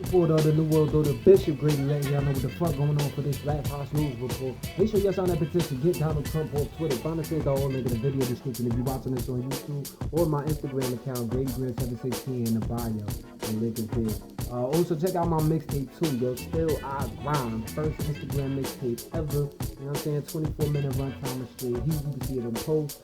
Report of the New World, though the Bishop Grady letting y'all know what the fuck going on for this Black House News Report. Make sure y'all sign that petition. Get Donald Trump off Twitter. Find us at the link in the video description if you're watching this on YouTube or my Instagram account, GradyGrim716 in the bio. The link is there. Also check out my mixtape too, yo. Still I Grind. First Instagram mixtape ever. You know what I'm saying? 24-minute runtime is straight. You can see it in post.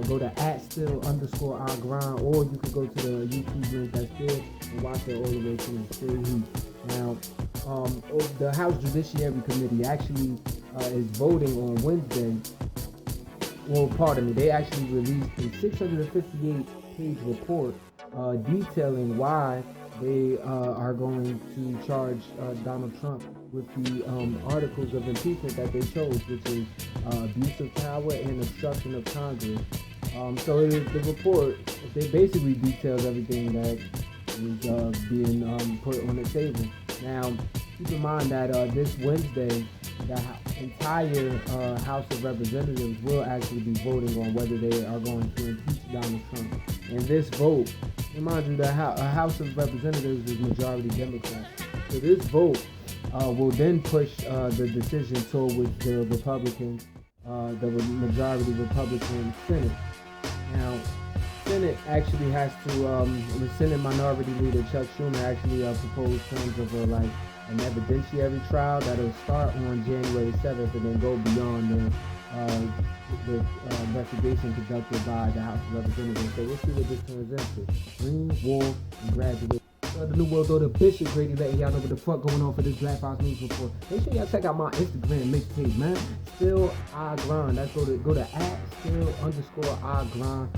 Go to @still_I Grind, or you can go to the YouTube link that's there and watch it all the way to the straight heat. Now, the House Judiciary Committee actually is voting on Wednesday. Well, pardon me, they actually released a 658-page report detailing why they are going to charge Donald Trump with the articles of impeachment that they chose, which is abuse of power and obstruction of Congress. So the report, they basically details everything that is being put on the table. Now, keep in mind that this Wednesday, the entire House of Representatives will actually be voting on whether they are going to impeach Donald Trump. And this vote, remind you that House of Representatives is majority Democrat. So this vote will then push the decision toward the Republicans, the majority Republican Senate. Now, Senate actually has to, the Senate Minority Leader Chuck Schumer actually proposed terms of an evidentiary trial that'll start on January 7th and then go beyond the investigation conducted by the House of Representatives. So we'll see what this turns into. Green, war, and graduation. The New World, though the Bishop Grady letting y'all know what the fuck going on for this Black House News Report. Make sure y'all check out my Instagram mixtape, man. Still I Grind. That's go to @still_I Grind.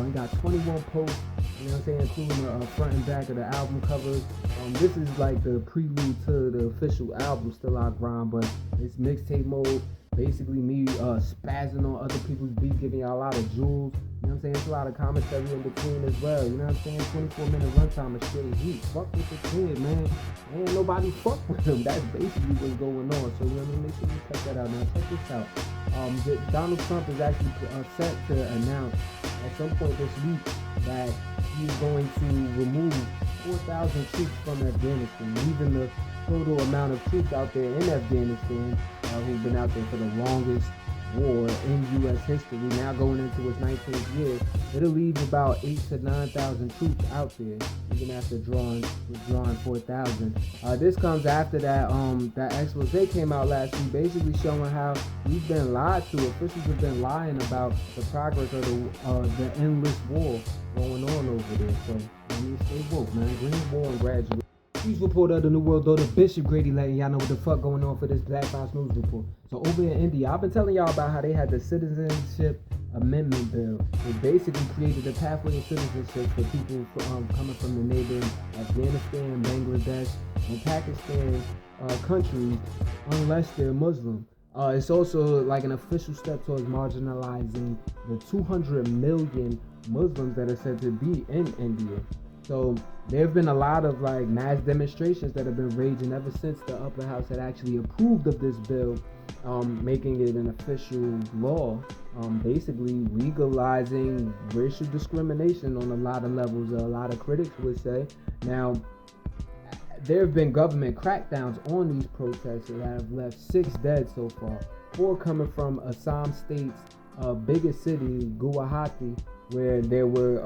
We got 21 posts, you know what I'm saying, including the front and back of the album covers. This is like the prelude to the official album, Still I Grind, but it's mixtape mode. Basically me spazzing on other people's beats, giving y'all a lot of jewels. You know what I'm saying? It's a lot of commentary in between as well. You know what I'm saying? 24-minute runtime is straight heat. Fuck with the kid, man. Ain't nobody fuck with him. That's basically what's going on. So, you know what I mean? Make sure you check that out. Now, check this out. Donald Trump is actually set to announce at some point this week that he's going to remove 4,000 troops from Afghanistan, leaving the total amount of troops out there in Afghanistan who've been out there for the longest war in U.S. history, now going into its 19th year. It'll leave about 8,000 to 9,000 troops out there, even after withdrawing 4,000. This comes after that expose came out last week, basically showing how we've been lied to. Officials have been lying about the progress of the endless war going on over there. So, I mean, stay woke, man. Green, war, and graduate. News Report of the New World, though the Bishop Grady letting y'all know what the fuck going on for this Black House News Report. So over in India, I've been telling y'all about how they had the Citizenship Amendment Bill. It basically created a pathway of citizenship for people coming from the neighboring Afghanistan, Bangladesh, and Pakistan countries, unless they're Muslim. It's also like an official step towards marginalizing the 200 million Muslims that are said to be in India. So there have been a lot of like mass demonstrations that have been raging ever since the upper house had actually approved of this bill, making it an official law, basically legalizing racial discrimination on a lot of levels, a lot of critics would say. Now, there have been government crackdowns on these protests that have left 6 dead so far, 4 coming from Assam State's biggest city, Guwahati, where there were,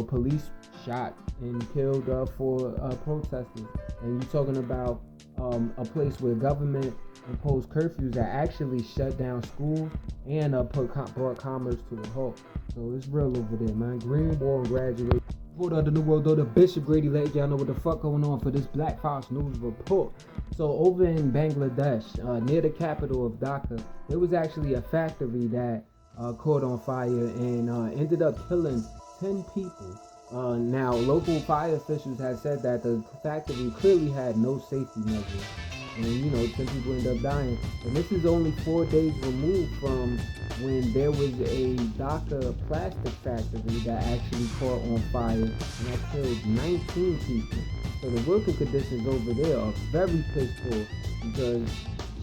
police shot and killed 4 protesters. And you're talking about a place where government imposed curfews that actually shut down schools and brought commerce to a halt. So it's real over there, man. Green, war, and graduation. Report of the New World, though the Bishop Grady letting y'all know what the fuck going on for this Black House News Report. So over in Bangladesh, near the capital of Dhaka, there was actually a factory that caught on fire and ended up killing 10 people. Now, local fire officials had said that the factory clearly had no safety measures, and 10 people ended up dying. And this is only 4 days removed from when there was a Dhaka plastic factory that actually caught on fire and that killed 19 people. So the working conditions over there are very piss poor, because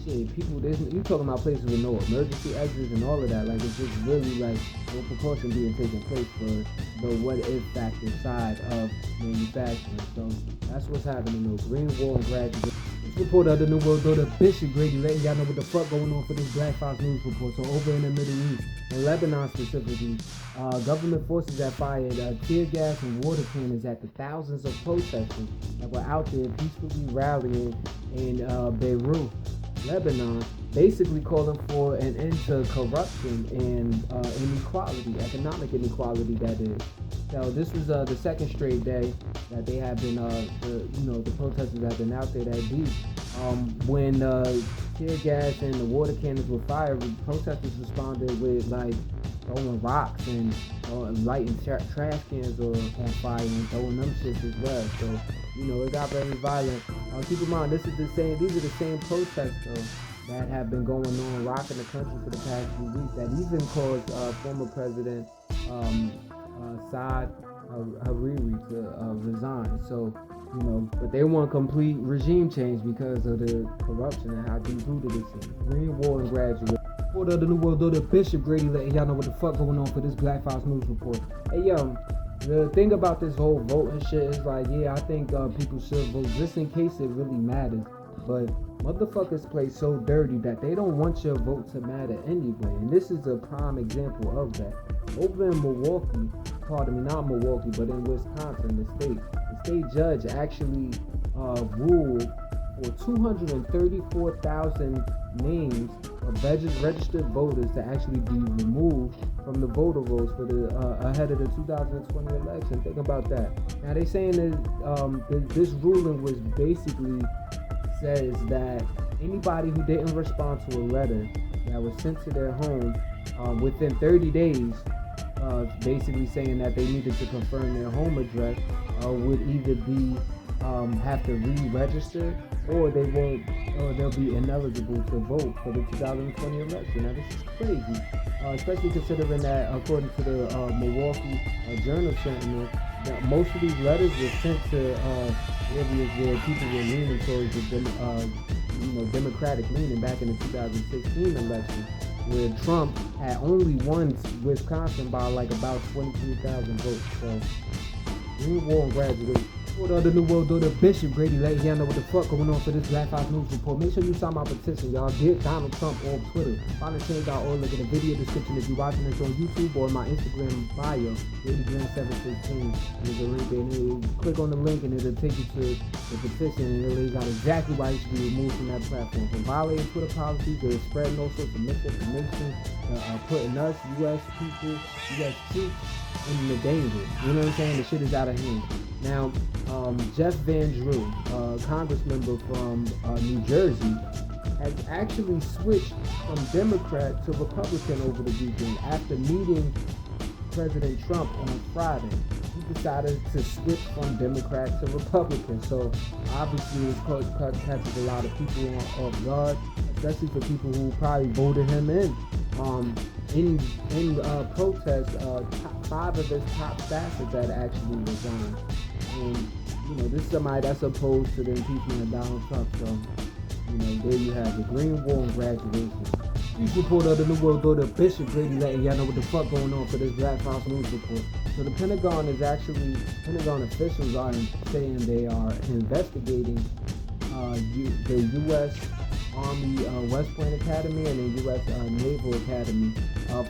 shit, people, you talking about places with no emergency exits and all of that. Like, it's just really like no precaution being taken place for the what if factor side of manufacturing. So that's what's happening though. Green Wall and Graduation. This report of the New World Order, Bishop Grady letting y'all know what the fuck going on for this Black Fox News report. So over in the Middle East, in Lebanon specifically, government forces have fired tear gas and water cannons at the thousands of protesters that were out there peacefully rallying in Beirut, Lebanon, basically calling for an end to corruption and inequality, economic inequality that is. So this was the second straight day that they have been, the protesters have been out there that deep. When tear gas and the water cannons were fired, the protesters responded with like throwing rocks and lighting trash cans on fire and throwing them shits as well. So it got very violent. Keep in mind, these are the same protests though that have been going on, rocking the country for the past few weeks, that even caused former President Saad Hariri to resign. So, but they want complete regime change because of the corruption and how deep-rooted it is. Green Wall and Graduate. For the New World Order, Bishop Grady letting y'all know what the fuck going on for this Black Fox News report. Hey, the thing about this whole voting shit is like, I think people should vote just in case it really matters. But motherfuckers play so dirty that they don't want your vote to matter anyway. And this is a prime example of that. Over in Milwaukee, not Milwaukee, but in Wisconsin, the state judge actually ruled for 234,000 names of registered voters to actually be removed from the voter rolls for the ahead of the 2020 election. Think about that. Now they saying that this ruling was basically says that anybody who didn't respond to a letter that was sent to their home within 30 days, basically saying that they needed to confirm their home address, would either be have to re-register or they'll be ineligible to vote for the 2020 election. Now this is crazy, especially considering that according to the Milwaukee Journal Sentinel, that most of these letters were sent to areas where people were leaning towards the Democratic leaning back in the 2016 election, where Trump had only won Wisconsin by like about 23,000 votes. So, Green Wall and Graduate. For the New World Order, Bishop Grady letting y'all know what the fuck going on for this Black Fox News report. Make sure you sign my petition, y'all. Get Donald Trump on Twitter. Find the change.org, look at the video description if you're watching this on YouTube or my Instagram bio, GradyGram716. There's a link in here. Click on the link and it'll take you to the petition, and it lays out exactly why you should be removed from that platform. From violating Twitter policies, to spreading all sorts of misinformation, putting us, U.S. people, U.S. troops in the danger. You know what I'm saying? The shit is out of hand. Now, Jeff Van Drew, congressmember from New Jersey, has actually switched from Democrat to Republican over the weekend after meeting President Trump on Friday. He decided to switch from Democrat to Republican. So obviously it catches a lot of people off guard, especially for people who probably voted him in. In protest, 5 of his top staffers had actually resigned. And this is somebody that's opposed to the impeachment of Donald Trump. So there you have the Green Wall and Graduation. News report of the New World Order, Bishop Grady letting y'all know what the fuck going on for this Black Fox News report. So the Pentagon officials are saying they are investigating the U.S. Army West Point Academy and the U.S. Naval Academy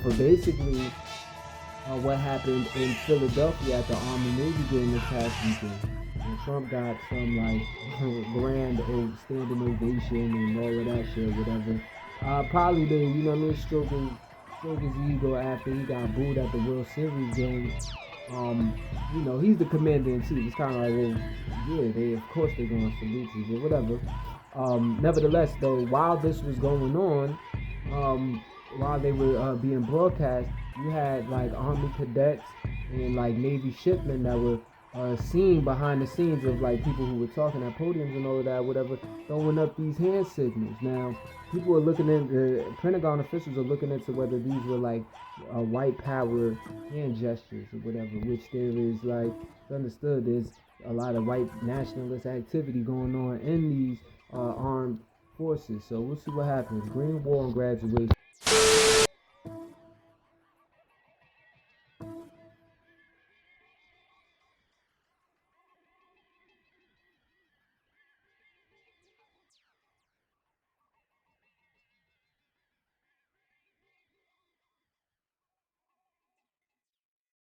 for basically what happened in Philadelphia at the Army-Navy game this past weekend. And Trump got some grand standing ovation and all of that shit, whatever. Probably stroke his ego after he got booed at the World Series game. He's the commander-in-chief. It's kind of like, of course they're going to salute you, but whatever. Nevertheless, though, while this was going on, while they were being broadcast, you had Army cadets and Navy shipmen that were seen behind the scenes of people who were talking at podiums and all of that, whatever, throwing up these hand signals. Now, people are looking the Pentagon officials are looking into whether these were white power hand gestures or whatever, which there is it's understood there's a lot of white nationalist activity going on in these armed forces. So we'll see what happens. Green Wall and Graduation.